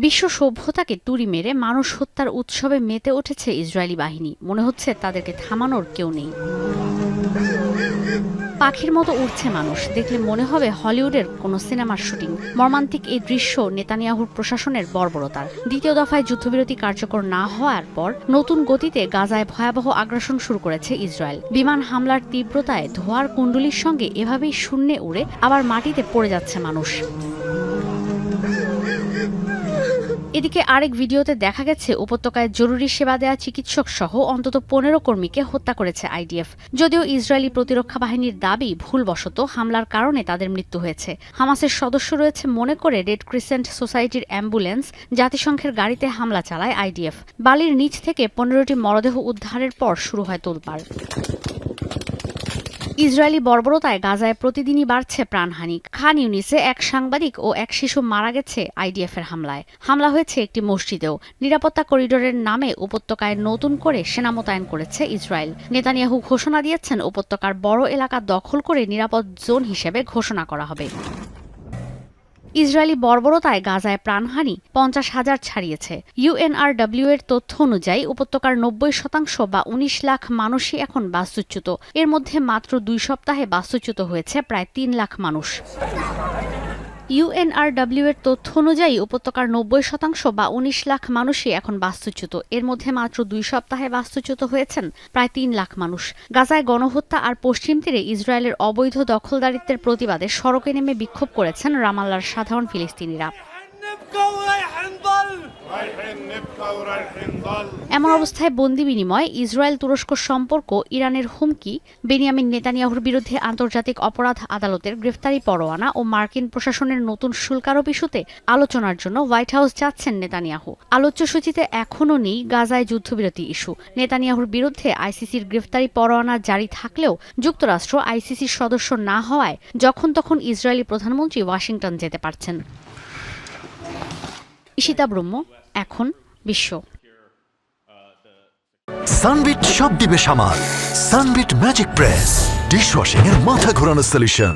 বিশ্ব সভ্যতাকে তুড়ি মেরে মানুষ হত্যার উৎসবে মেতে উঠেছে ইসরায়েলি বাহিনী। মনে হচ্ছে তাদেরকে থামানোর কেউ নেই। পাখির মতো উড়ছে মানুষ, দেখলে মনে হবে হলিউডের কোনো সিনেমার শুটিং। মর্মান্তিক এই দৃশ্য নেতানিয়াহুর প্রশাসনের বর্বরতার। দ্বিতীয় দফায় যুদ্ধবিরতি কার্যকর না হওয়ার পর নতুন গতিতে গাজায় ভয়াবহ আগ্রাসন শুরু করেছে ইসরায়েল। বিমান হামলার তীব্রতায় ধোঁয়ার কুণ্ডলীর সঙ্গে এভাবেই শূন্যে উড়ে আবার মাটিতে পড়ে যাচ্ছে মানুষ। এদিকে আরেক ভিডিওতে দেখা গেছে উপত্যকায় জরুরি সেবা দেয়া চিকিৎসক সহ অন্তত 15 কর্মীকে হত্যা করেছে আইডিএফ। যদিও ইসরায়েলি প্রতিরক্ষা বাহিনীর দাবি ভুলবশত হামলার কারণে তাদের মৃত্যু হয়েছে। হামাসের সদস্য রয়েছে মনে করে রেড ক্রিসেন্ট সোসাইটির অ্যাম্বুলেন্স জাতিসংঘের গাড়িতে হামলা চালায় আইডিএফ। বালির নিচ থেকে 15টি মরদেহ উদ্ধারের পর শুরু হয় তোলপাড়। ইসরায়েলি বর্বরতায় গাজায় প্রতিদিনই বাড়ছে প্রাণহানি। খান ইউনিসে এক সাংবাদিক ও এক শিশু মারা গেছে আইডিএফের হামলায়। হামলা হয়েছে একটি মসজিদেও। নিরাপত্তা করিডোরের নামে উপত্যকায় নতুন করে সেনা মোতায়েন করেছে ইসরায়েল। নেতানিয়াহু ঘোষণা দিয়েছেন উপত্যকার বড় এলাকা দখল করে নিরাপদ জোন হিসেবে ঘোষণা করা হবে। ইসরায়েলি বর্বরতায় গাজায় প্রাণহানি 50,000 ছাড়িয়েছে। ইউএনআরডব্লিউ এর তথ্য অনুযায়ী উপত্যকার 90% বা 19 লাখ মানুষই এখন বাস্তুচ্যুত। এর মধ্যে মাত্র 2 সপ্তাহে বাস্তুচ্যুত হয়েছে প্রায় 3 লাখ মানুষ। ইউএনআরডব্লিউ এর তথ্য অনুযায়ী উপত্যকার 90% বা 19 লাখ মানুষই এখন বাস্তুচ্যুত। এর মধ্যে মাত্র 2 সপ্তাহে বাস্তুচ্যুত হয়েছেন প্রায় 3 লাখ মানুষ। গাজায় গণহত্যা আর পশ্চিম তীরে ইসরায়েলের অবৈধ দখলদারিত্বের প্রতিবাদে সড়কে নেমে বিক্ষোভ করেছেন রামাল্লার সাধারণ ফিলিস্তিনিরা। এমন অবস্থায় বন্দি বিনিময়, ইসরায়েল তুরস্ক সম্পর্ক, ইরানের হুমকি, বেনিয়ামিন নেতানিয়াহুর বিরুদ্ধে আন্তর্জাতিক অপরাধ আদালতের গ্রেফতারি পরোয়ানা ও মার্কিন প্রশাসনের নতুন শুল্ক আরোপ ইস্যুতে আলোচনার জন্য হোয়াইট হাউস যাচ্ছেন নেতানিয়াহু। আলোচ্য সূচিতে এখনও নেই গাজায় যুদ্ধবিরতি ইস্যু। নেতানিয়াহুর বিরুদ্ধে আইসিসির গ্রেফতারি পরোয়ানা জারি থাকলেও যুক্তরাষ্ট্র আইসিসির সদস্য না হওয়ায় যখন তখন ইসরায়েলি প্রধানমন্ত্রী ওয়াশিংটন যেতে পারছেন। ঈশিতা ব্রহ্ম, এখন বিশ্ব। সানবিট সব দিবে সামাল। সানবিট ম্যাজিক প্রেস ডিশওয়াশিং এর মাথা ঘোরানো সলিউশন।